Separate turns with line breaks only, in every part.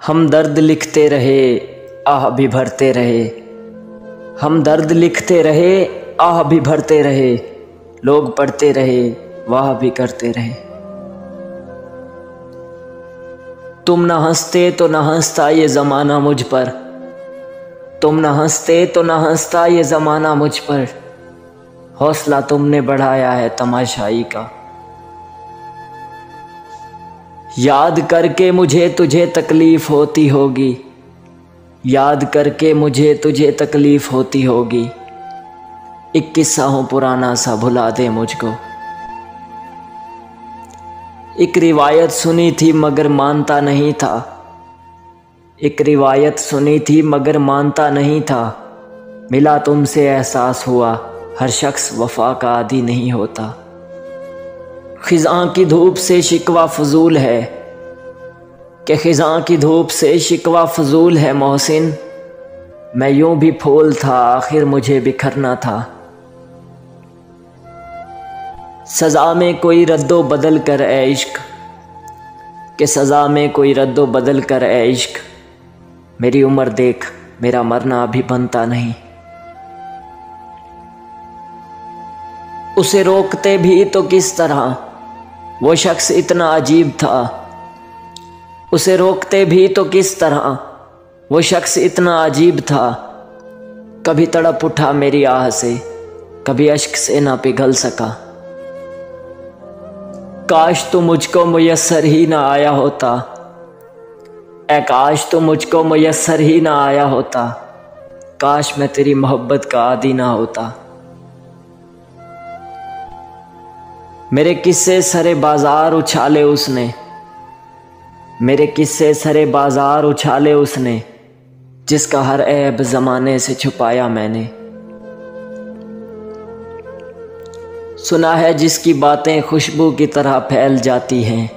हम दर्द लिखते रहे, आह भी भरते रहे। हम दर्द लिखते रहे, आह भी भरते रहे। लोग पढ़ते रहे, वाह भी करते रहे। तुम न हंसते तो न हंसता ये ज़माना मुझ पर। तुम न हंसते तो न हंसता ये ज़माना मुझ पर। हौसला तुमने बढ़ाया है तमाशाई का। याद करके मुझे तुझे तकलीफ़ होती होगी। याद करके मुझे तुझे तकलीफ़ होती होगी। एक किस्सा हो पुराना सा भुला दे मुझको। एक रिवायत सुनी थी मगर मानता नहीं था। एक रिवायत सुनी थी मगर मानता नहीं था। मिला तुमसे एहसास हुआ हर शख्स वफा का आदी नहीं होता। खिज़ां की धूप से शिकवा फजूल है कि खिज़ां की धूप से शिकवा फजूल है मोहसिन। मैं यूं भी फूल था आखिर मुझे बिखरना था। सज़ा में कोई रद्दो बदल कर ए इश्क कि सज़ा में कोई रद्दो बदल कर ए इश्क। मेरी उम्र देख मेरा मरना अभी बनता नहीं। उसे रोकते भी तो किस तरह वो शख्स इतना अजीब था। उसे रोकते भी तो किस तरह वो शख्स इतना अजीब था। कभी तड़प उठा मेरी आह से, कभी अश्क से ना पिघल सका। काश तू मुझको मुयस्सर ही ना आया होता। ऐ काश तू मुझको मुयस्सर ही ना आया होता। काश मैं तेरी मोहब्बत का आदी ना होता। मेरे किस्से सरे बाजार उछाले उसने। मेरे किस्से सरे बाजार उछाले उसने। जिसका हर ऐब ज़माने से छुपाया मैंने। सुना है जिसकी बातें खुशबू की तरह फैल जाती हैं।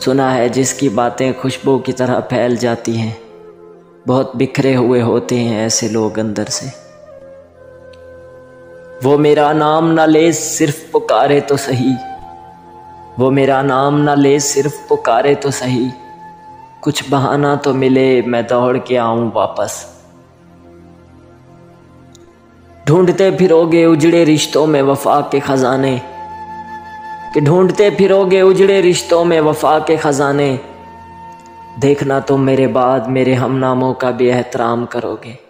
सुना है जिसकी बातें खुशबू की तरह फैल जाती हैं। बहुत बिखरे हुए होते हैं ऐसे लोग अंदर से। वो मेरा नाम ना ले सिर्फ पुकारे तो सही। वो मेरा नाम ना ले सिर्फ पुकारे तो सही। कुछ बहाना तो मिले मैं दौड़ के आऊं वापस। ढूंढते फिरोगे उजड़े रिश्तों में वफा के खजाने। कि ढूंढते फिरोगे उजड़े रिश्तों में वफा के खजाने। देखना तुम मेरे बाद मेरे हमनामों का भी एहतराम करोगे।